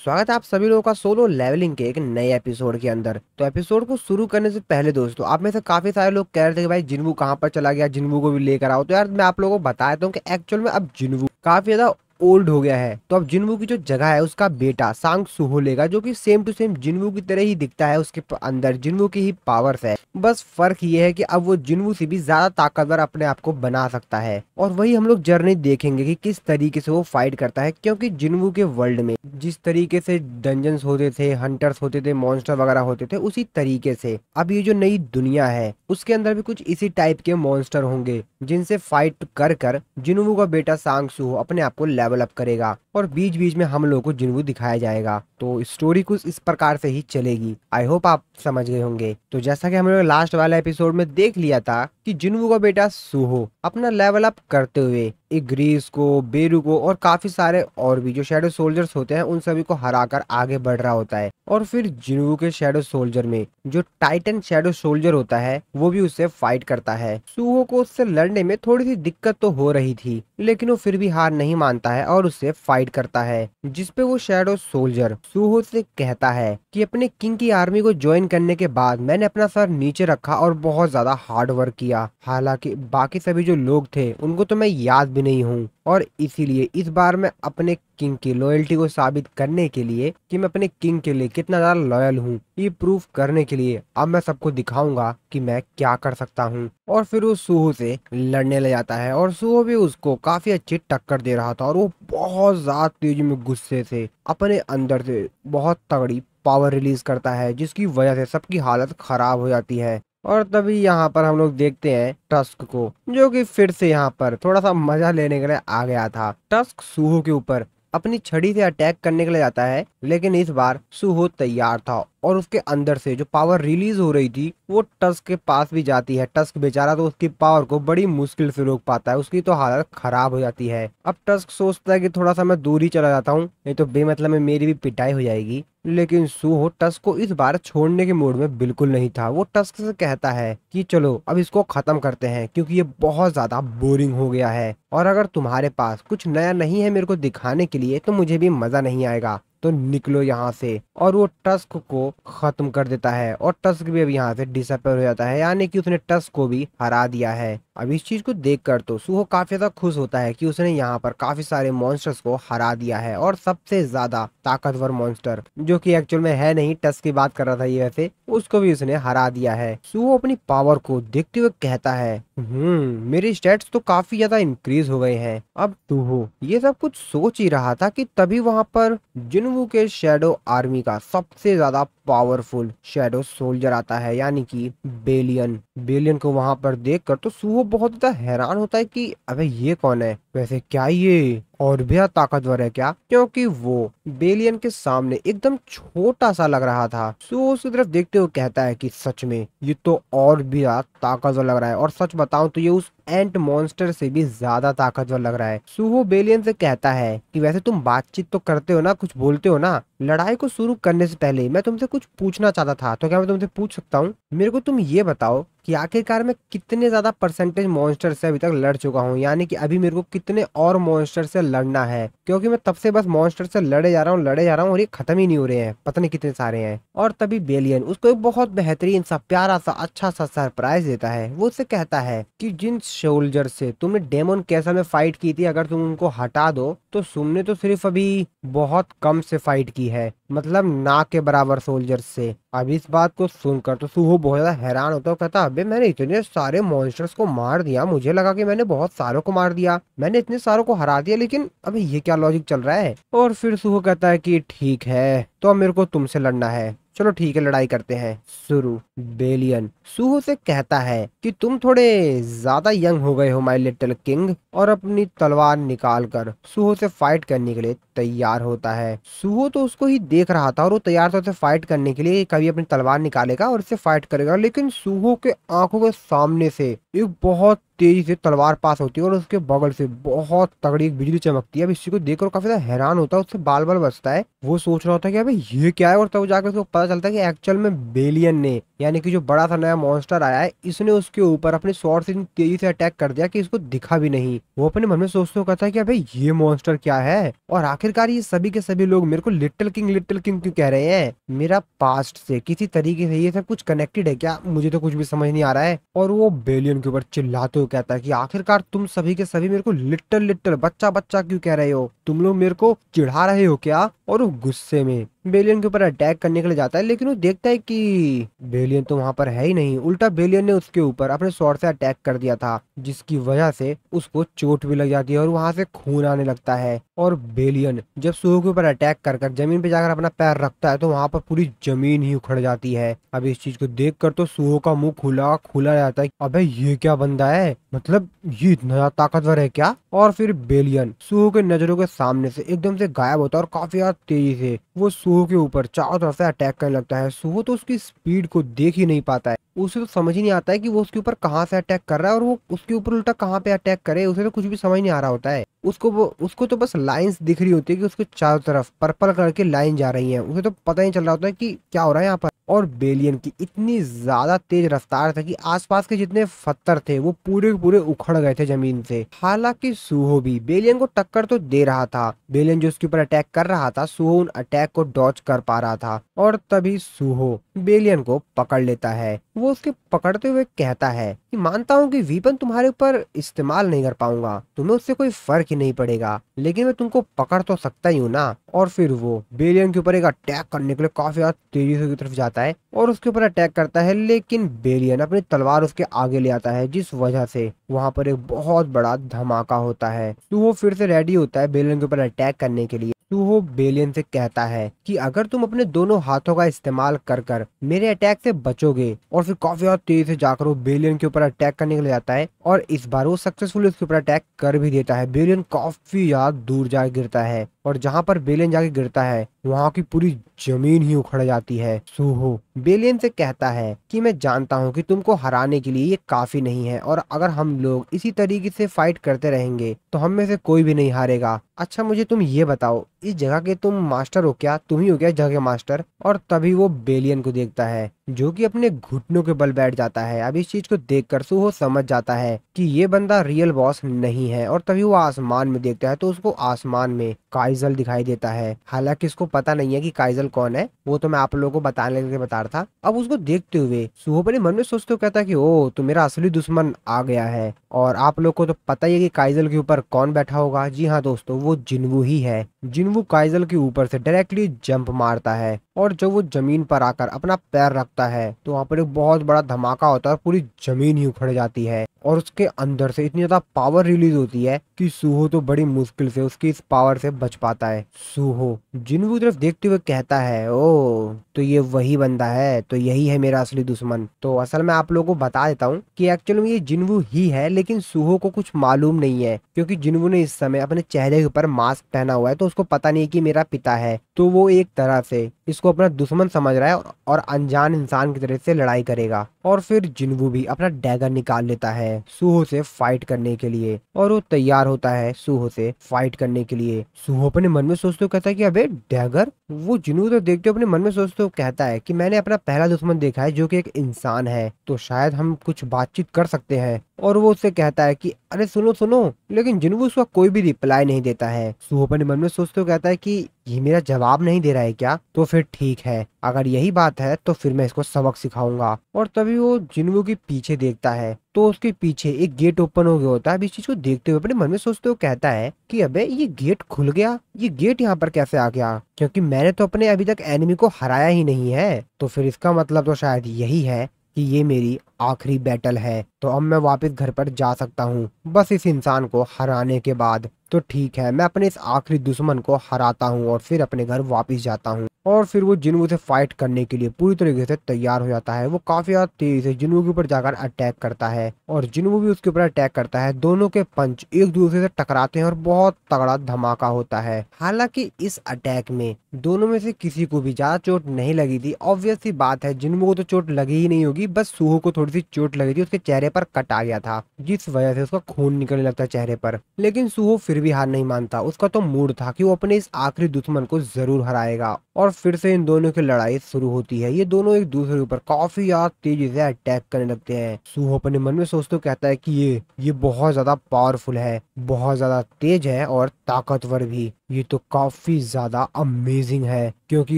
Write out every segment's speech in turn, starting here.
स्वागत है आप सभी लोगों का सोलो लेवलिंग के एक नए एपिसोड के अंदर। तो एपिसोड को शुरू करने से पहले दोस्तों, आप में से काफी सारे लोग कह रहे थे कि भाई जिन्वू कहाँ पर चला गया, जिन्वू को भी लेकर आओ। तो यार मैं आप लोगों को बताता हूँ कि एक्चुअल में अब जिन्वू काफी ज्यादा ओल्ड हो गया है। तो अब जिन्वू की जो जगह है उसका बेटा सांग सुहो लेगा, जो कि सेम टू सेम जिन्वू की तरह ही दिखता है। उसके अंदर जिन्वू की ही पावर्स है, बस फर्क ये है कि अब वो जिन्वू से भी ज्यादा ताकतवर अपने आप को बना सकता है। और वही हम लोग जर्नी देखेंगे कि किस तरीके से वो फाइट करता है, क्योंकि जिन्वू के वर्ल्ड में जिस तरीके से डंजन्स होते थे, हंटर्स होते थे, मॉन्स्टर वगैरह होते थे, उसी तरीके से अब ये जो नई दुनिया है उसके अंदर भी कुछ इसी टाइप के मॉन्स्टर होंगे, जिनसे फाइट कर कर जिन्वू का बेटा सांग सुहो अपने आप को लेवल अप करेगा। और बीच बीच में हम लोगों को जिन्वू दिखाया जाएगा। तो स्टोरी कुछ इस प्रकार से ही चलेगी। आई होप आप समझ गए होंगे। तो जैसा कि हम लोग लास्ट वाले एपिसोड में देख लिया था कि जिन्वू का बेटा सुहो अपना लेवल अप करते हुए इग्रीस को, बेरू को और काफी सारे और भी जो शैडो सोल्जर्स होते हैं उन सभी को हराकर आगे बढ़ रहा होता है। और फिर जिन्वू के शैडो सोल्जर में जो टाइटन शैडो सोल्जर होता है वो भी उससे फाइट करता है। सुहो को उससे लड़ने में थोड़ी सी दिक्कत तो हो रही थी, लेकिन वो फिर भी हार नहीं मानता है और उससे फाइट करता है। जिसपे वो शैडो सोल्जर सुहो से कहता है कि अपने किंग की आर्मी को ज्वाइन करने के बाद मैंने अपना सर नीचे रखा और बहुत ज्यादा हार्ड वर्क किया। हालांकि बाकी सभी जो लोग थे उनको तो मैं याद भी नहीं हूँ, और इसीलिए इस बार मैं अपने किंग की लॉयल्टी को साबित करने के लिए कि मैं अपने किंग के लिए कितना ज्यादा लॉयल हूँ, ये प्रूफ करने के लिए अब मैं सबको दिखाऊंगा कि मैं क्या कर सकता हूँ। और फिर वो सुहो से लड़ने ले जाता है और सुहो भी उसको काफी अच्छी टक्कर दे रहा था। और वो बहुत ज्यादा तेजी में गुस्से से अपने अंदर से बहुत तगड़ी पावर रिलीज करता है, जिसकी वजह से सबकी हालत खराब हो जाती है। और तभी यहाँ पर हम लोग देखते हैं टस्क को, जो कि फिर से यहाँ पर थोड़ा सा मजा लेने के लिए आ गया था। टस्क सुहो के ऊपर अपनी छड़ी से अटैक करने के लिए जाता है, लेकिन इस बार सुहो तैयार था और उसके अंदर से जो पावर रिलीज हो रही थी वो टस्क के पास भी जाती है। टस्क बेचारा तो उसकी पावर को बड़ी मुश्किल से रोक पाता है, उसकी तो हालत खराब हो जाती है। अब टस्क सोचता है कि थोड़ा सा मैं दूर ही चला जाता हूँ, नहीं तो बेमतलब में मेरी भी पिटाई हो जाएगी। लेकिन सुहो टस्क को इस बार छोड़ने के मूड में बिल्कुल नहीं था। वो टस्क से कहता है कि चलो अब इसको खत्म करते हैं, क्योंकि ये बहुत ज्यादा बोरिंग हो गया है और अगर तुम्हारे पास कुछ नया नहीं है मेरे को दिखाने के लिए तो मुझे भी मजा नहीं आएगा, तो निकलो यहाँ से। और वो टस्क को खत्म कर देता है और टस्क भी अब यहाँ से डिसअपेयर हो जाता है, यानी कि उसने टस्क को भी हरा दिया है। अब इस चीज को देखकर तो सुहो काफी ज्यादा खुश होता है कि उसने यहाँ पर काफी सारे मॉन्स्टर्स को हरा दिया है, और सबसे ज्यादा ताकतवर मॉन्स्टर जो कि एक्चुअल में है नहीं, टस्क की बात कर रहा था ये वैसे, उसको भी उसने हरा दिया है। सुहो अपनी पावर को देखते हुए कहता है मेरे स्टेट्स तो काफी ज्यादा इंक्रीज हो गए हैं। अब सुहो ये सब कुछ सोच ही रहा था कि तभी वहां पर जिन्वू के शैडो आर्मी का सबसे ज्यादा पावरफुल शैडो सोल्जर आता है, यानी कि बेलियन। बेलियन को वहां पर देखकर तो सुहो बहुत ज्यादा हैरान होता है कि अबे ये कौन है, वैसे क्या ये और भी ताकतवर है क्या, क्योंकि वो बेलियन के सामने एकदम छोटा सा लग रहा था। सुहो उसकी तरफ देखते हुए कहता है कि सच में ये तो और भी ताकतवर लग रहा है, और सच बताऊं तो ये उस एंट मॉन्स्टर से भी ज्यादा ताकतवर लग रहा है। सुहो बेलियन से कहता है कि वैसे तुम बातचीत तो करते हो ना, कुछ बोलते हो ना, लड़ाई को शुरू करने से पहले मैं तुमसे कुछ पूछना चाहता था, तो क्या मैं तुमसे पूछ सकता हूँ? मेरे को तुम ये बताओ कि आखिरकार मैं कितने ज्यादा परसेंटेज मॉन्स्टर से अभी तक लड़ चुका हूँ, यानी कि अभी मेरे को कितने और मॉन्स्टर से लड़ना है, क्योंकि मैं तब से बस मॉन्स्टर से लड़े जा रहा हूँ और ये खत्म ही नहीं हो रहे हैं, पता नहीं कितने सारे हैं। और तभी बेलियन उसको एक बहुत बेहतरीन सा प्यारा सा अच्छा सा सरप्राइज देता है। वो उससे कहता है कि जिन सोल्जर से तुमने डेमन कैसा में फाइट की थी, अगर तुम उनको हटा दो तो तुमने तो सिर्फ अभी बहुत कम से फाइट की है, मतलब ना के बराबर सोल्जर से। अब इस बात को सुनकर तो सुहो बहुत ज्यादा हैरान होता है, कहता अबे मैंने इतने सारे मॉन्स्टर्स को मार दिया, मुझे लगा कि मैंने बहुत सारों को मार दिया, मैंने इतने सारों को हरा दिया, लेकिन अबे ये क्या लॉजिक चल रहा है। और फिर सुहो कहता है कि ठीक है तो अब मेरे को तुमसे लड़ना है, चलो ठीक है लड़ाई करते हैं शुरू। बेलियन सुहो से कहता है कि तुम थोड़े ज्यादा यंग हो गए हो माय लिटिल किंग, और अपनी तलवार निकाल कर सुहो से फाइट करने के लिए तैयार होता है। सुहो तो उसको ही देख रहा था और वो तैयार था उसे फाइट करने के लिए, कभी अपनी तलवार निकालेगा और उससे फाइट करेगा, लेकिन सुहो के आंखों के सामने से एक बहुत तेजी से तलवार पास होती है और उसके बगल से बहुत तगड़ी एक बिजली चमकती है। अब इसी को देखकर काफी ज्यादा हैरान होता है, उससे बाल बाल बचता है। वो सोच रहा होता है कि अबे ये क्या है, और तब जाकर उसको पता चलता है कि एक्चुअल में बेलियन ने, यानी कि जो बड़ा सा नया मॉन्स्टर आया है, इसने उसके ऊपर अपने स्वॉर्ड से इतनी तेजी से अटैक कर दिया कि इसको दिखा भी नहीं। वो अपने मन में सोचते हुए कहता है कि अबे ये मॉन्स्टर क्या है, और आखिरकार ये सभी के सभी लोग मेरे को लिटिल किंग क्यों कह रहे हैं। मेरा पास्ट से किसी तरीके से ये सब कुछ कनेक्टेड है क्या, मुझे तो कुछ भी समझ नहीं आ रहा है। और वो बेलियन के ऊपर चिल्लाते हुए कहता है कि आखिरकार तुम सभी के सभी मेरे को लिटिल बच्चा बच्चा क्यों कह रहे हो, तुम लोग मेरे को चिढ़ा रहे हो क्या। और वो गुस्से में बेलियन के ऊपर अटैक करने के लिए जाता है, लेकिन वो देखता है कि बेलियन तो वहां पर है ही नहीं। उल्टा बेलियन ने उसके ऊपर अपने स्वॉर्ड से अटैक कर दिया था, जिसकी वजह से उसको चोट भी लग जाती है और वहां से खून आने लगता है। और बेलियन जब सूहो के ऊपर अटैक कर कर जमीन पे जाकर अपना पैर रखता है तो वहां पर पूरी जमीन ही उखड़ जाती है। अब इस चीज को देखकर तो सूहो का मुंह खुला खुला जाता है, अबे ये क्या बंदा है, मतलब ये इतना ज्यादा ताकतवर है क्या। और फिर बेलियन सूहो के नजरों के सामने से एकदम से गायब होता है और काफी ज्यादा तेजी से वो सूहो के ऊपर चारों तरफ से अटैक करने लगता है। सूहो तो उसकी स्पीड को देख ही नहीं पाता है, उसे तो समझ ही नहीं आता है कि वो उसके ऊपर कहाँ से अटैक कर रहा है और वो उसके ऊपर उल्टा कहाँ पे अटैक करे, उसे तो कुछ भी समझ नहीं आ रहा होता है। उसको तो बस लाइंस दिख रही होती है कि उसके चारों तरफ पर्पल कलर की लाइन जा रही है, उसे तो पता नहीं चल रहा होता है कि क्या हो रहा है यहाँ पर। और बेलियन की इतनी ज्यादा तेज रफ्तार था कि आसपास के जितने पत्थर थे वो पूरे के पूरे उखड़ गए थे जमीन से। हालांकि सूहो भी बेलियन को टक्कर तो दे रहा था, बेलियन जो उसके ऊपर अटैक कर रहा था, सूहो उन अटैक को डॉज कर पा रहा था। और तभी सूहो बेलियन को पकड़ लेता है। वो उसके पकड़ते हुए कहता है कि मानता हूँ कि वीपन तुम्हारे ऊपर इस्तेमाल नहीं कर पाऊंगा, तुम्हें उससे कोई फर्क ही नहीं पड़ेगा, लेकिन मैं तुमको पकड़ तो सकता ही हूँ ना। और फिर वो बेलियन के ऊपर एक अटैक करने के लिए काफी ज्यादा तेजी से की तरफ जाता है और उसके ऊपर अटैक करता है, लेकिन बेलियन अपनी तलवार उसके आगे ले आता है, जिस वजह से वहां पर एक बहुत बड़ा धमाका होता है। तो वो फिर से रेडी होता है बेलियन के ऊपर अटैक करने के लिए। तो वो बेलियन से कहता है कि अगर तुम अपने दोनों हाथों का इस्तेमाल कर कर मेरे अटैक से बचोगे। और फिर काफी ज्यादा तेजी से जाकर वो बेलियन के ऊपर अटैक करने के लिए जाता है और इस बार वो सक्सेसफुली उसके ऊपर अटैक कर भी देता है। बेलियन काफी ज्यादा दूर जा गिरता है और जहां पर बेलियन जाके गिरता है वहां की पूरी जमीन ही उखड़ जाती है। सूहो बेलियन से कहता है कि मैं जानता हूँ कि तुमको हराने के लिए ये काफी नहीं है, और अगर हम लोग इसी तरीके से फाइट करते रहेंगे तो हम में से कोई भी नहीं हारेगा। अच्छा मुझे तुम ये बताओ, इस जगह के तुम मास्टर हो क्या, तुम ही हो क्या इस जगह के मास्टर। और तभी वो बेलियन को देखता है जो कि अपने घुटनों के बल बैठ जाता है। अब इस चीज को देखकर सूहो समझ जाता है कि ये बंदा रियल बॉस नहीं है। और तभी वो आसमान में देखता है तो उसको आसमान में काइजल दिखाई देता है। हालांकि इसको पता नहीं है कि काइजल कौन है, वो तो मैं आप लोगों को बताने के लिए बता रहा था। अब उसको देखते हुए सूहो अपने मन में सोचते हुए कहता है कि ओ तो मेरा असली दुश्मन आ गया है। और आप लोग को तो पता ही है कि काइजल के ऊपर कौन बैठा होगा। जी हाँ दोस्तों, वो जिन्वू ही है। जिन्वू काइजल के ऊपर से डायरेक्टली जंप मारता है और जब वो जमीन पर आकर अपना पैर रखता है तो वहाँ पर एक बहुत बड़ा धमाका होता है और पूरी जमीन ही उखड़ जाती है। और उसके अंदर से इतनी ज्यादा पावर रिलीज होती है कि सूहो तो बड़ी मुश्किल से उसकी इस पावर से बच पाता है। सूहो जिन्वू की तरफ देखते हुए कहता है ओ तो ये वही बंदा है, तो यही है मेरा असली दुश्मन। तो असल में आप लोगों को बता देता हूँ कि एक्चुअली में ये जिन्वू ही है, लेकिन सूहो को कुछ मालूम नहीं है क्योंकि जिन्वू ने इस समय अपने चेहरे के ऊपर मास्क पहना हुआ है, तो उसको पता नहीं कि मेरा पिता है। तो वो एक तरह से इसको अपना दुश्मन समझ रहा है और अनजान इंसान की तरह से लड़ाई करेगा। और फिर जिन्वू भी अपना डैगर निकाल लेता है सूहो से फाइट करने के लिए और वो तैयार होता है सूहो से फाइट करने के लिए। सूहो अपने मन में सोचते हुए कहता है कि अबे डैगर। वो जिन्वू तो देखते अपने मन में सोचते हुए कहता है कि मैंने अपना पहला दुश्मन देखा है जो कि एक इंसान है, तो शायद हम कुछ बातचीत कर सकते हैं। और वो उससे कहता है कि अरे सुनो सुनो, लेकिन जिन्वू उसका कोई भी रिप्लाई नहीं देता है। सूहो अपने मन में सोचते हुए कहता है कि ये मेरा जवाब नहीं दे रहा है क्या, तो फिर ठीक है, अगर यही बात है तो फिर मैं इसको सबक सिखाऊंगा। और तभी वो जिन्वू के पीछे देखता है तो उसके पीछे एक गेट ओपन हो गया होता है। अब इस चीज को देखते हुए अपने मन में सोचते हुए कहता है कि अबे ये गेट खुल गया, ये गेट यहाँ पर कैसे आ गया, क्योंकि मैंने तो अपने अभी तक एनिमी को हराया ही नहीं है। तो फिर इसका मतलब तो शायद यही है कि ये मेरी आखिरी बैटल है, तो अब मैं वापस घर पर जा सकता हूँ बस इस इंसान को हराने के बाद। तो ठीक है, मैं अपने इस आखिरी दुश्मन को हराता हूँ और फिर अपने घर वापस जाता हूँ। और फिर वो जिन्वू से फाइट करने के लिए पूरी तरीके से तैयार हो जाता है। वो काफी ज्यादा तेजी से जिन्वू के ऊपर जाकर अटैक करता है और जिन्वू भी उसके ऊपर अटैक करता है। दोनों के पंच एक दूसरे से टकराते हैं और बहुत तगड़ा धमाका होता है। हालांकि इस अटैक में दोनों में से किसी को भी ज्यादा चोट नहीं लगी थी। ऑब्वियस सी बात है, जिन्वू को तो चोट लगी ही नहीं होगी, बस सूहो को थोड़ी सी चोट लगी थी, उसके चेहरे पर कट आ गया था जिस वजह से उसका खून निकलने लगता है चेहरे पर। लेकिन सूहो फिर भी हार नहीं मानता। उसका तो मूड था कि वो अपने इस आखिरी दुश्मन को जरूर हराएगा और फिर से इन दोनों की लड़ाई शुरू होती है। ये दोनों एक दूसरे के ऊपर काफी ज्यादा तेजी से अटैक करने लगते हैं। सूहो अपने मन में सोचते कहता है कि ये बहुत ज्यादा पावरफुल है, बहुत ज्यादा तेज है और ताकतवर भी। ये तो काफी ज्यादा अमेजिंग है क्योंकि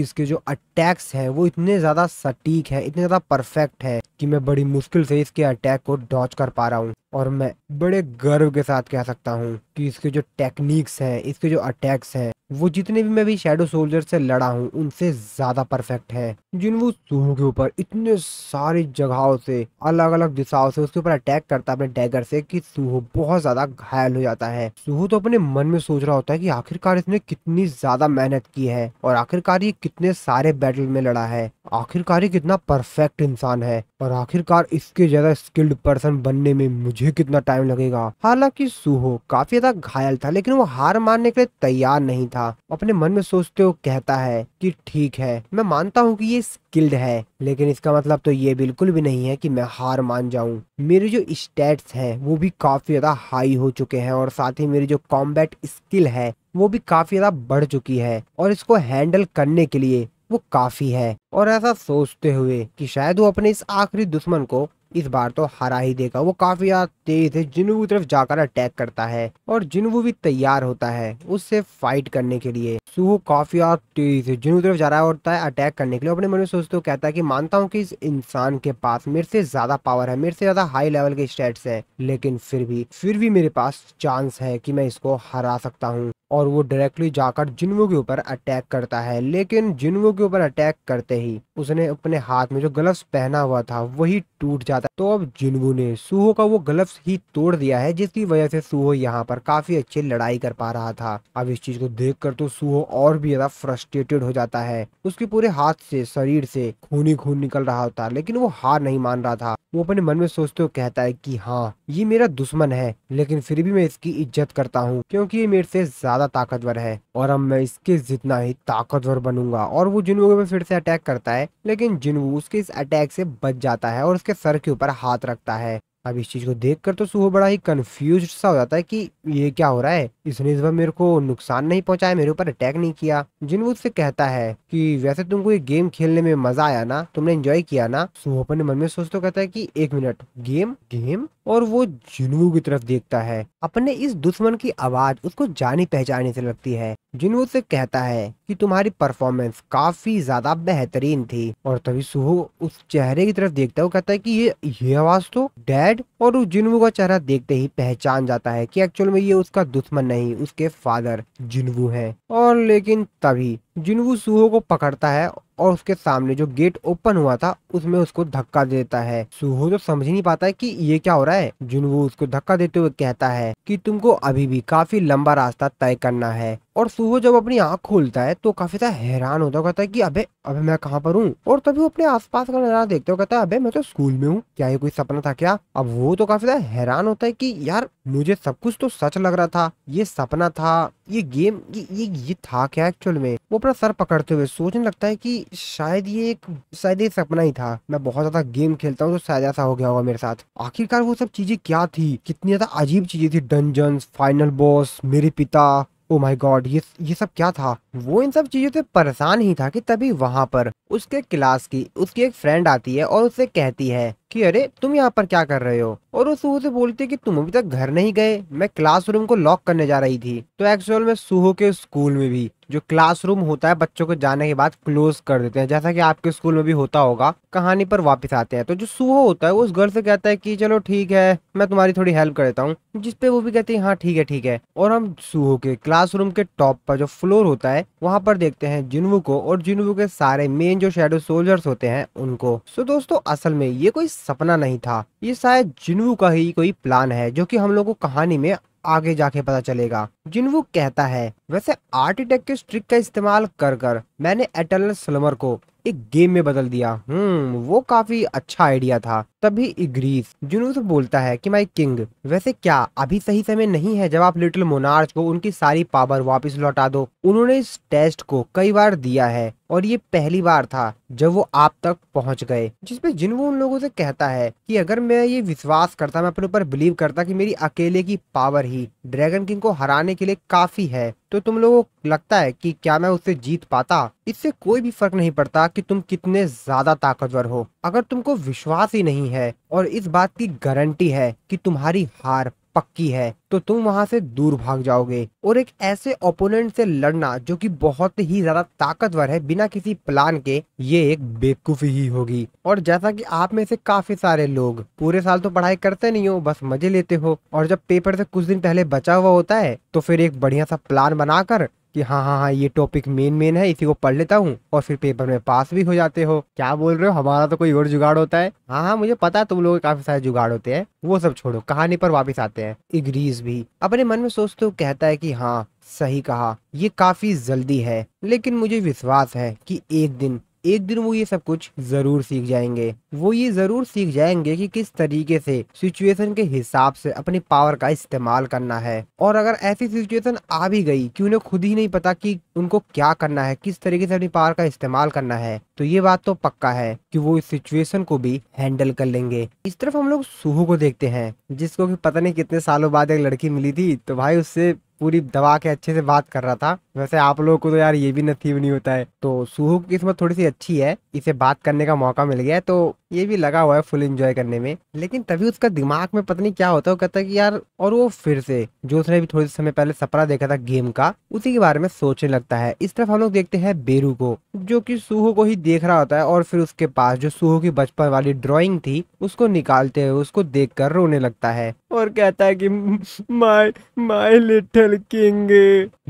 इसके जो अटैक्स हैं वो इतने ज्यादा सटीक है, इतने ज्यादा परफेक्ट है कि मैं बड़ी मुश्किल से इसके अटैक को डॉज कर पा रहा हूँ। और मैं बड़े गर्व के साथ कह सकता हूँ कि इसके जो टेक्निक्स हैं, इसके जो अटैक्स हैं, वो जितने भी मैं भी शैडो सोल्जर से लड़ा हूँ उनसे ज्यादा परफेक्ट है। जिन्वू सूहो के ऊपर इतने सारी जगहों से, अलग अलग दिशाओं से उसके ऊपर अटैक करता है अपने डैगर से कि सूहो बहुत ज्यादा घायल हो जाता है। सूहो तो अपने मन में सोच रहा होता है कि आखिरकार इसने कितनी ज्यादा मेहनत की है और आखिरकार ये कितने सारे बैटल में लड़ा है, आखिरकार ये कितना परफेक्ट इंसान है और आखिरकार इसके ज्यादा स्किल्ड पर्सन बनने में मुझे कितना टाइम लगेगा। हालांकि सूहो काफी ज्यादा घायल था लेकिन वो हार मानने के लिए तैयार नहीं था। अपने मन में सोचते हुए कहता है कि ठीक है, मैं मानता हूँ कि ये स्किल्ड है, लेकिन इसका मतलब तो ये बिल्कुल भी नहीं है कि मैं हार मान जाऊं। मेरे जो स्टैट्स हैं वो भी काफी ज्यादा हाई हो चुके हैं और साथ ही मेरी जो कॉम्बैट स्किल है वो भी काफी ज्यादा बढ़ चुकी है और इसको हैंडल करने के लिए वो काफी है। और ऐसा सोचते हुए कि शायद वो अपने इस आखिरी दुश्मन को इस बार तो हरा ही देगा, वो काफी ज्यादा तेज से जिन्वू की तरफ जाकर अटैक करता है और जिन्वू भी तैयार होता है उससे फाइट करने के लिए। सूहो काफी ज्यादा तेज से जिन्वू की तरफ जा रहा होता है अटैक करने के लिए। अपने मन में सोचते हुए कहता है कि मानता हूँ कि इस इंसान के पास मेरे से ज्यादा पावर है, मेरे से ज्यादा हाई लेवल के स्टैट्स है, लेकिन फिर भी मेरे पास चांस है कि मैं इसको हरा सकता हूँ। और वो डायरेक्टली जाकर जिन्वू के ऊपर अटैक करता है। लेकिन जिन्वू के ऊपर अटैक करते ही उसने अपने हाथ में जो ग्लव्स पहना हुआ था वही टूट जाता है। तो अब जिन्वू ने सूहो का वो ग्लव्स ही तोड़ दिया है जिसकी वजह से सूहो यहाँ पर काफी अच्छी लड़ाई कर पा रहा था। अब इस चीज को देखकर तो सूहो और भी ज्यादा फ्रस्ट्रेटेड हो जाता है। उसके पूरे हाथ से, शरीर से खून ही खून निकल रहा होता, लेकिन वो हार नहीं मान रहा था। वो अपने मन में सोचते हुए कहता है कि हाँ, ये मेरा दुश्मन है लेकिन फिर भी मैं इसकी इज्जत करता हूँ क्योंकि ये मेरे से ज्यादा ताकतवर है और अब मैं इसके जितना ही ताकतवर बनूंगा। और वो जिन्वू पे फिर से अटैक करता है लेकिन जिन्वू उसके इस अटैक से बच जाता है और उसके सर के ऊपर हाथ रखता है। अब इस चीज को देखकर तो सूहो बड़ा ही कंफ्यूज सा हो जाता है कि ये क्या हो रहा है, इसने इस बार मेरे को नुकसान नहीं पहुंचाया, मेरे ऊपर अटैक नहीं किया। जिन्वू उससे कहता है कि वैसे तुमको ये गेम खेलने में मजा आया ना, तुमने एंजॉय किया ना। सूहो अपने मन में सोचते कहता है कि एक मिनट, गेम गेम और वो जिन्वू की तरफ देखता है। अपने इस दुश्मन की आवाज उसको जानी पहचानी से लगती है। जिन्वू से कहता है कि तुम्हारी परफॉर्मेंस काफी ज्यादा बेहतरीन थी और तभी सूहो उस चेहरे की तरफ देखता है। वो कहता है कि ये आवाज तो डैड। और उस जिन्वू का चेहरा देखते ही पहचान जाता है कि एक्चुअल में ये उसका दुश्मन नहीं, उसके फादर जिन्वू है। और लेकिन तभी जिन्वू सूहो को पकड़ता है और उसके सामने जो गेट ओपन हुआ था उसमें उसको धक्का देता है। सूहो तो समझ ही नहीं पाता है कि ये क्या हो रहा है। जिन्वू उसको धक्का देते हुए कहता है कि तुमको अभी भी काफी लंबा रास्ता तय करना है। और सूहो जब अपनी आंख खोलता है तो काफी ज्यादा हैरान होता है, कहता है कि अबे अबे मैं कहाँ पर हूँ। और तभी वो अपने आसपास का नजारा देखते हो, कहता है अबे मैं तो स्कूल में हूँ, क्या ये कोई सपना था क्या। अब वो तो काफी ज्यादा हैरान होता है कि यार मुझे सब कुछ तो सच लग रहा था, ये सपना था, ये गेम ये था क्या एक्चुअल में। वो अपना सर पकड़ते हुए सोचने लगता है कि शायद ये सपना ही था, मैं बहुत ज्यादा गेम खेलता हूँ तो शायद ऐसा हो गया होगा मेरे साथ। आखिरकार वो सब चीजें क्या थी, कितनी ज्यादा अजीब चीजें थी, डंजन्स, फाइनल बॉस, मेरे पिता, ओ माय गॉड, ये सब क्या था। वो इन सब चीजों से परेशान ही था कि तभी वहां पर उसके क्लास की उसकी एक फ्रेंड आती है और उससे कहती है कि अरे तुम यहाँ पर क्या कर रहे हो। और वो सूहो से बोलती है कि तुम अभी तक घर नहीं गए, मैं क्लासरूम को लॉक करने जा रही थी। तो एक्चुअल में सूहो के स्कूल में भी जो क्लासरूम होता है बच्चों को जाने के बाद क्लोज कर देते हैं, जैसा कि आपके स्कूल में भी होता होगा। कहानी पर वापस आते हैं तो जो सूहो होता है वो उस गर्ल से कहता है कि चलो ठीक है, मैं तुम्हारी थोड़ी हेल्प कर देता हूँ, जिसपे वो भी कहती है हाँ ठीक है ठीक है। और हम सूहो के क्लासरूम के टॉप पर जो फ्लोर होता है वहां पर देखते हैं जिन्वू को और जिन्वू के सारे मेन जो शैडो सोल्जर्स होते हैं उनको। सो दोस्तों असल में ये कोई सपना नहीं था, ये शायद जिन्वू का ही कोई प्लान है जो कि हम लोग को कहानी में आगे जाके पता चलेगा। जिनवू कहता है वैसे आर्किटेक्ट के ट्रिक का इस्तेमाल कर कर मैंने एटर्नल स्लमर को एक गेम में बदल दिया। वो काफी अच्छा आइडिया था। तभी इग्रीस जुनू से बोलता है कि माय किंग वैसे क्या अभी सही समय नहीं है जब आप लिटिल मोनार्च को उनकी सारी पावर वापस लौटा दो। उन्होंने इस टेस्ट को कई बार दिया है और ये पहली बार था जब वो आप तक पहुंच गए। जिसपे जिनवू उन लोगों से कहता है कि अगर मैं ये विश्वास करता, मैं अपने ऊपर बिलीव करता कि मेरी अकेले की पावर ही ड्रैगन किंग को हराने के लिए काफी है, तो तुम लोगों को लगता है कि क्या मैं उससे जीत पाता? इससे कोई भी फर्क नहीं पड़ता कि तुम कितने ज्यादा ताकतवर हो। अगर तुमको विश्वास ही नहीं है और इस बात की गारंटी है कि तुम्हारी हार पक्की है, तो तुम वहां से दूर भाग जाओगे। और एक ऐसे ओपोनेंट से लड़ना जो कि बहुत ही ज्यादा ताकतवर है बिना किसी प्लान के, ये एक बेवकूफी ही होगी। और जैसा कि आप में से काफी सारे लोग पूरे साल तो पढ़ाई करते नहीं हो, बस मजे लेते हो, और जब पेपर से कुछ दिन पहले बचा हुआ होता है तो फिर एक बढ़िया सा प्लान बनाकर कि हाँ ये टॉपिक मेन है, इसी को पढ़ लेता हूँ, और फिर पेपर में पास भी हो जाते हो। क्या बोल रहे हो, हमारा तो कोई और जुगाड़ होता है। हाँ मुझे पता है तुम लोगों के काफी सारे जुगाड़ होते हैं, वो सब छोड़ो, कहानी पर वापस आते हैं। इग्रीज भी अपने मन में सोचते हुए कहता है कि हाँ सही कहा, ये काफी जल्दी है, लेकिन मुझे विश्वास है कि एक दिन वो ये सब कुछ जरूर सीख जाएंगे। वो ये जरूर सीख जाएंगे कि किस तरीके से सिचुएशन के हिसाब से अपनी पावर का इस्तेमाल करना है। और अगर ऐसी सिचुएशन आ भी गई कि उन्हें खुद ही नहीं पता कि उनको क्या करना है, किस तरीके से अपनी पावर का इस्तेमाल करना है, तो ये बात तो पक्का है कि वो इस सिचुएशन को भी हैंडल कर लेंगे। इस तरफ हम लोग सूहू को देखते हैं, जिसको कि पता नहीं कितने सालों बाद एक लड़की मिली थी, तो भाई उससे पूरी दबा के अच्छे से बात कर रहा था। वैसे आप लोगों को तो यार ये भी नसीब नहीं होता है। तो सूहू की किस्मत थोड़ी सी अच्छी है, इसे बात करने का मौका मिल गया है, तो ये भी लगा हुआ है फुल एंजॉय करने में। लेकिन तभी उसका दिमाग में पता नहीं क्या होता है, वो कहता है कि यार, और वो फिर से जो उसने भी थोड़े समय पहले सपना देखा था गेम का, उसी के बारे में सोचने लगता है। इस तरफ हम लोग देखते हैं बेरू को, जो कि सूहू को ही देख रहा होता है, और फिर उसके पास जो सूहू की बचपन वाली ड्राइंग थी उसको निकालते हुए उसको देखकर रोने लगता है और कहता है कि माय लिटिल किंग।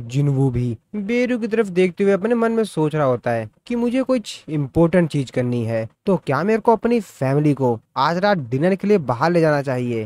जिनवू भी बेरू की तरफ देखते हुए अपने मन में सोच रहा होता है कि मुझे कुछ इम्पोर्टेंट चीज करनी है, तो क्या मेरे को अपनी फैमिली को आज रात डिनर के लिए बाहर ले जाना चाहिए।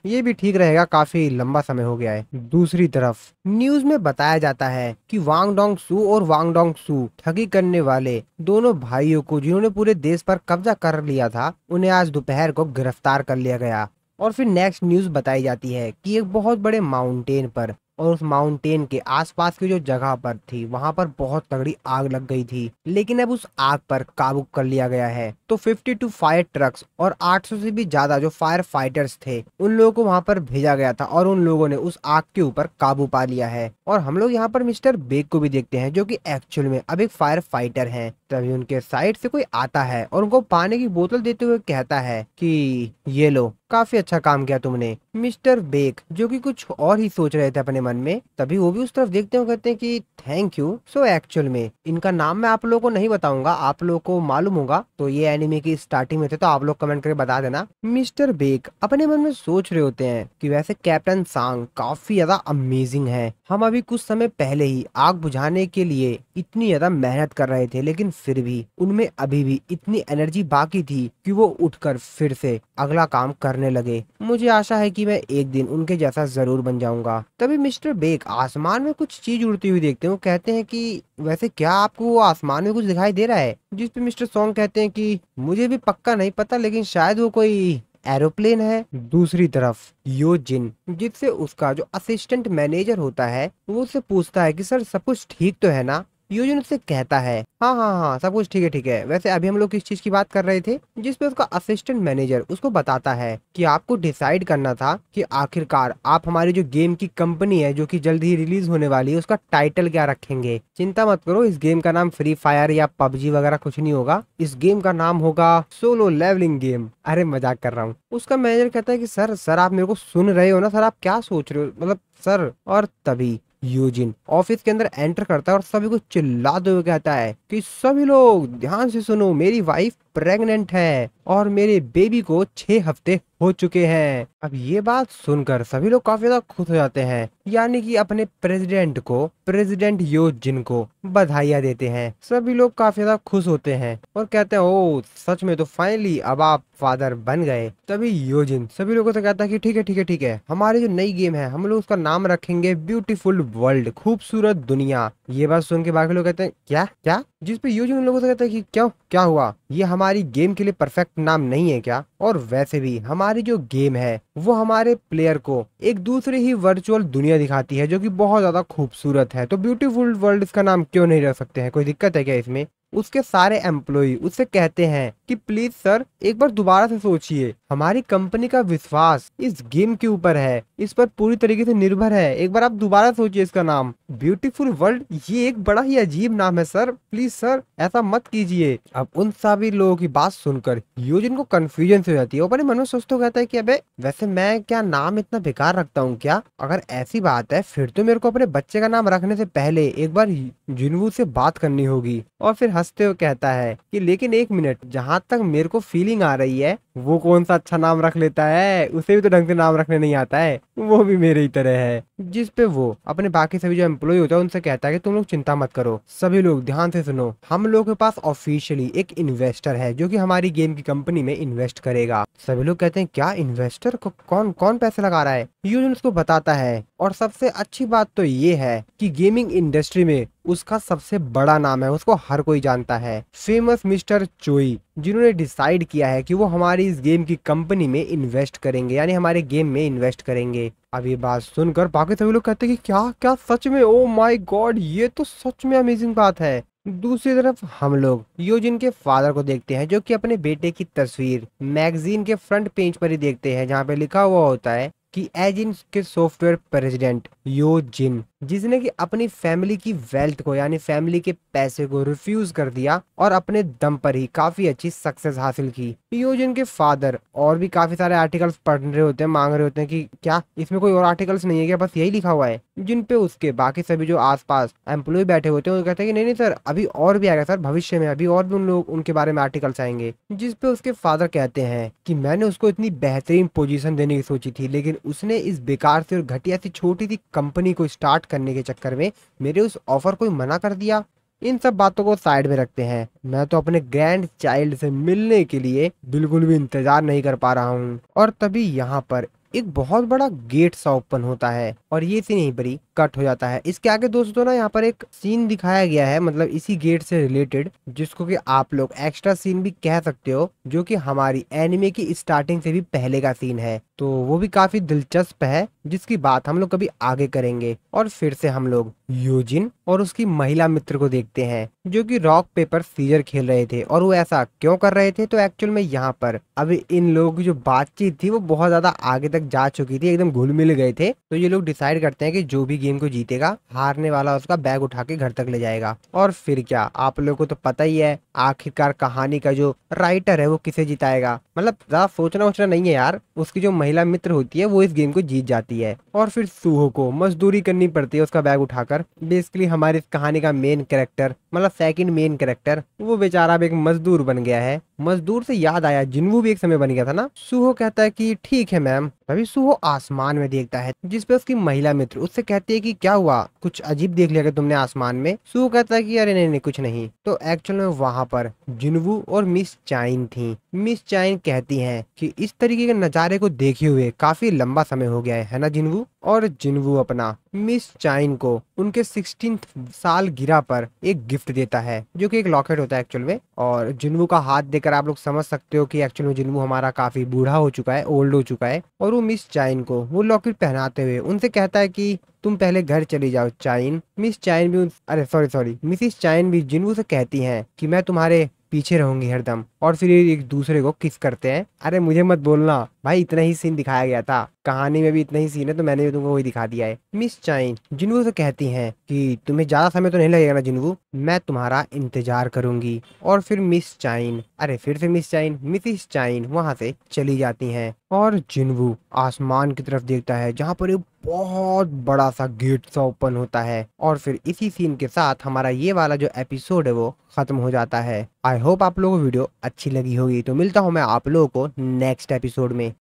ये भी ठीक रहेगा, काफी लंबा समय हो गया है। दूसरी तरफ न्यूज में बताया जाता है कि वांग डोंग सू और वांग डोंग सू ठगी करने वाले दोनों भाइयों को, जिन्होंने पूरे देश पर कब्जा कर लिया था, उन्हें आज दोपहर को गिरफ्तार कर लिया गया। और फिर नेक्स्ट न्यूज बताई जाती है कि एक बहुत बड़े माउंटेन पर और उस माउंटेन के आसपास की जो जगह पर थी, वहां पर बहुत तगड़ी आग लग गई थी, लेकिन अब उस आग पर काबू कर लिया गया है। तो 52 फायर ट्रक्स और 800 से भी ज्यादा जो फायर फाइटर्स थे, उन लोगों को वहां पर भेजा गया था और उन लोगों ने उस आग के ऊपर काबू पा लिया है। और हम लोग यहाँ पर मिस्टर बेग को भी देखते हैं, जो कि एक्चुअल में अब एक फायर फाइटर हैं। तभी उनके साइड से कोई आता है और उनको पानी की बोतल देते हुए कहता है कि ये लो, काफी अच्छा काम किया तुमने। मिस्टर बेक, जो कि कुछ और ही सोच रहे थे अपने मन में, तभी वो भी उस तरफ देखते हुए कहते हैं कि थैंक यू। सो एक्चुअल में इनका नाम मैं आप लोगों को नहीं बताऊंगा, आप लोगों को मालूम होगा, तो ये एनिमे की स्टार्टिंग में थे, तो आप लोग कमेंट करके बता देना। मिस्टर बेक अपने मन में सोच रहे होते हैं कि वैसे कैप्टन सांग काफी ज्यादा अमेजिंग है। हम अभी कुछ समय पहले ही आग बुझाने के लिए इतनी ज्यादा मेहनत कर रहे थे, लेकिन फिर भी उनमें अभी भी इतनी एनर्जी बाकी थी कि वो उठकर फिर से अगला काम करने लगे। मुझे आशा है कि मैं एक दिन उनके जैसा जरूर बन जाऊंगा। तभी मिस्टर बेक आसमान में कुछ चीज उड़ती हुई देखते हैं। वो कहते हैं कि वैसे क्या आपको वो आसमान में कुछ दिखाई दे रहा है? जिस पे मिस्टर सॉन्ग कहते हैं कि मुझे भी पक्का नहीं पता, लेकिन शायद वो कोई एरोप्लेन है। दूसरी तरफ योजिन, जिससे उसका जो असिस्टेंट मैनेजर होता है, वो उससे पूछता है कि सर सब कुछ ठीक तो है ना? योजिन उससे कहता है हाँ सब कुछ ठीक है। वैसे अभी हम लोग किस चीज की बात कर रहे थे? जिसपे उसका असिस्टेंट मैनेजर उसको बताता है कि आपको डिसाइड करना था कि आखिरकार आप हमारी जो गेम की कंपनी है, जो कि जल्द ही रिलीज होने वाली है, उसका टाइटल क्या रखेंगे। चिंता मत करो, इस गेम का नाम फ्री फायर या पबजी वगैरह कुछ नहीं होगा। इस गेम का नाम होगा सोलो लेवलिंग गेम। अरे मजाक कर रहा हूँ। उसका मैनेजर कहता है कि सर आप मेरे को सुन रहे हो ना? सर आप क्या सोच रहे हो, मतलब सर। और तभी यूजिन ऑफिस के अंदर एंटर करता है और सभी को चिल्लाते हुए कहता है कि सभी लोग ध्यान से सुनो, मेरी वाइफ प्रेग्नेंट है और मेरे बेबी को 6 हफ्ते हो चुके हैं। अब ये बात सुनकर सभी लोग काफी ज्यादा खुश हो जाते हैं, यानी कि अपने प्रेसिडेंट को, प्रेसिडेंट यो जिन को बधाइयां देते हैं। सभी लोग काफी ज्यादा खुश होते हैं और कहते हैं ओ सच में, तो फाइनली अब आप फादर बन गए। तभी योजिन सभी लोगों से कहता है कि ठीक है ठीक है ठीक है, हमारी जो नई गेम है हम लोग उसका नाम रखेंगे ब्यूटीफुल वर्ल्ड, खूबसूरत दुनिया। ये बात सुन के बाकी लोग कहते हैं क्या क्या, जिस पे योजिन उन लोगों से कहता है कि क्यों, क्या हुआ, ये हमारी गेम के लिए परफेक्ट नाम नहीं है क्या? और वैसे भी हमारी जो गेम है वो हमारे प्लेयर को एक दूसरी ही वर्चुअल दुनिया दिखाती है जो कि बहुत ज्यादा खूबसूरत है, तो ब्यूटीफुल वर्ल्ड इसका नाम क्यों नहीं रख सकते हैं? कोई दिक्कत है क्या इसमें? उसके सारे एम्प्लॉय उससे कहते हैं कि प्लीज सर एक बार दोबारा से सोचिए, हमारी कंपनी का विश्वास इस गेम के ऊपर है, इस पर पूरी तरीके से निर्भर है, एक बार आप दोबारा सोचिए इसका नाम ब्यूटीफुल वर्ल्ड। ये एक बड़ा ही अजीब नाम है सर, प्लीज सर ऐसा मत कीजिए। अब उन सभी लोगों की बात सुनकर योजिन को कंफ्यूजन से हो जाती है। वो अपने मन में सोचते कहता है कि अबे वैसे मैं क्या नाम इतना बेकार रखता हूँ क्या? अगर ऐसी बात है फिर तो मेरे को अपने बच्चे का नाम रखने से पहले एक बार जिनवू से बात करनी होगी। और फिर हंसते हुए कहता है कि लेकिन एक मिनट, जहां तक मेरे को फीलिंग आ रही है वो कौन सा अच्छा नाम रख लेता है, उसे भी तो ढंग से नाम रखने नहीं आता है, वो भी मेरे ही तरह है। जिस पे वो अपने बाकी सभी जो एम्प्लॉय होता है उनसे कहता है कि तुम लोग चिंता मत करो, सभी लोग ध्यान से सुनो, हम लोगों के पास ऑफिशियली एक इन्वेस्टर है जो कि हमारी गेम की कंपनी में इन्वेस्ट करेगा। सभी लोग कहते हैं क्या इन्वेस्टर को, कौन कौन पैसे लगा रहा है? यूजन उसको बताता है और सबसे अच्छी बात तो ये है कि गेमिंग इंडस्ट्री में उसका सबसे बड़ा नाम है, उसको हर कोई जानता है, फेमस मिस्टर चोई, जिन्होंने डिसाइड किया है कि वो हमारी इस गेम की कंपनी में इन्वेस्ट करेंगे, यानी हमारे गेम में इन्वेस्ट करेंगे। अब ये बात सुनकर बाकी सभी लोग कहते हैं कि क्या क्या सच में, ओ माय गॉड, ये तो सच में अमेजिंग बात है। दूसरी तरफ हम लोग योजिन के फादर को देखते हैं जो कि अपने बेटे की तस्वीर मैगजीन के फ्रंट पेज पर ही देखते हैं, जहाँ पे लिखा हुआ होता है कि एजिन के सॉफ्टवेयर प्रेसिडेंट यो जिन, जिसने कि अपनी फैमिली की वेल्थ को यानी फैमिली के पैसे को रिफ्यूज कर दिया और अपने दम पर ही काफी अच्छी सक्सेस हासिल की। योजिन के फादर और भी काफी सारे आर्टिकल्स पढ़ रहे होते हैं, मांग रहे होते हैं कि क्या इसमें कोई और आर्टिकल्स नहीं है क्या, बस यही लिखा हुआ है? जिन पे उसके बाकी सभी जो आसपास एम्प्लॉय बैठे होते हैं वो कहते हैं कि नहीं नहीं सर, अभी और भी आएगा सर, भविष्य में अभी और भी उन लोग उनके बारे में आर्टिकल्स आएंगे। जिस पे उसके फादर कहते हैं कि मैंने उसको इतनी बेहतरीन पोजीशन देने की सोची थी, लेकिन उसने इस बेकार से और घटिया सी छोटी सी कंपनी को स्टार्ट करने के चक्कर में मेरे उस ऑफर को मना कर दिया। इन सब बातों को साइड में रखते हैं, मैं तो अपने ग्रैंड चाइल्ड से मिलने के लिए बिल्कुल भी इंतजार नहीं कर पा रहा हूँ। और तभी यहाँ पर एक बहुत बड़ा गेट सा ओपन होता है और ये सीन यहीं पर ही कट हो जाता है। इसके आगे दोस्तों ना यहाँ पर एक सीन दिखाया गया है, मतलब इसी गेट से रिलेटेड, जिसको कि आप लोग एक्स्ट्रा सीन भी कह सकते हो, जो कि हमारी एनिमे की स्टार्टिंग से भी पहले का सीन है, तो वो भी काफी दिलचस्प है जिसकी बात हम लोग कभी आगे करेंगे। और फिर से हम लोग योजिन और उसकी महिला मित्र को देखते हैं जो कि रॉक पेपर सीजर खेल रहे थे। और वो ऐसा क्यों कर रहे थे, तो एक्चुअल में यहाँ पर अभी इन लोगों की जो बातचीत थी वो बहुत ज्यादा आगे तक जा चुकी थी, एकदम घुल मिल गए थे। तो ये लोग डिसाइड करते हैं कि जो भी गेम को जीतेगा, हारने वाला उसका बैग उठा के घर तक ले जाएगा। और फिर क्या, आप लोगों को तो पता ही है आखिरकार कहानी का जो राइटर है वो किसे जिताएगा। मतलब ज्यादा सोचना वोचना नहीं है यार, उसकी जो महिला मित्र होती है वो इस गेम को जीत जाती है। और फिर सूहो को मजदूरी करनी पड़ती है उसका बैग उठाकर। बेसिकली हमारी इस कहानी का मेन कैरेक्टर, मतलब सेकंड मेन कैरेक्टर, वो बेचारा अब एक मजदूर बन गया है। मजदूर से याद आया जिन्वू भी एक समय बन गया था ना। सूहो कहता है कि ठीक है मैम। तभी सूहो आसमान में देखता है जिसपे उसकी महिला मित्र उससे कहती है कि क्या हुआ, कुछ अजीब देख लिया क्या तुमने आसमान में? सूहो कहता है कि अरे नहीं नहीं कुछ नहीं। तो एक्चुअल में वहां पर जिन्वू और मिस चाइन थी। मिस चाइन कहती हैं कि इस तरीके के नजारे को देखे हुए काफी लंबा समय हो गया है ना जिन्वू? और जिन्वू अपना मिस चाइन को उनके 16th साल गिरा पर एक गिफ्ट देता है जो कि एक लॉकेट होता है एक्चुअल में। और जिन्वू का हाथ देकर आप लोग समझ सकते हो कि एक्चुअल में जिन्वू हमारा काफी बूढ़ा हो चुका है, ओल्ड हो चुका है। और वो मिस चाइन को वो लॉकेट पहनाते हुए उनसे कहता है कि तुम पहले घर चली जाओ चाइन। मिस चाइन भी अरे सॉरी मिसिस चाइन भी जिन्वू से कहती हैं कि मैं तुम्हारे पीछे रहूंगी हरदम। और फिर एक दूसरे को किस करते हैं। अरे मुझे मत बोलना, भाई इतना ही सीन दिखाया गया था, कहानी में भी इतना ही सीन है, तो मैंने भी तुमको वही दिखा दिया है। मिस चाइन जिन्वू से कहती हैं कि तुम्हें ज्यादा समय तो नहीं लगेगा ना जिन्वू, मैं तुम्हारा इंतजार करूंगी। और फिर मिस चाइन, अरे फिर से मिस चाइन, मिसिस चाइन वहां से चली जाती हैं। और जिन्वू आसमान की तरफ देखता है जहाँ पर एक बहुत बड़ा सा गेट सा ओपन होता है। और फिर इसी सीन के साथ हमारा ये वाला जो एपिसोड है वो खत्म हो जाता है। आई होप आप लोगों को वीडियो अच्छी लगी होगी, तो मिलता हूँ मैं आप लोगों को नेक्स्ट एपिसोड में।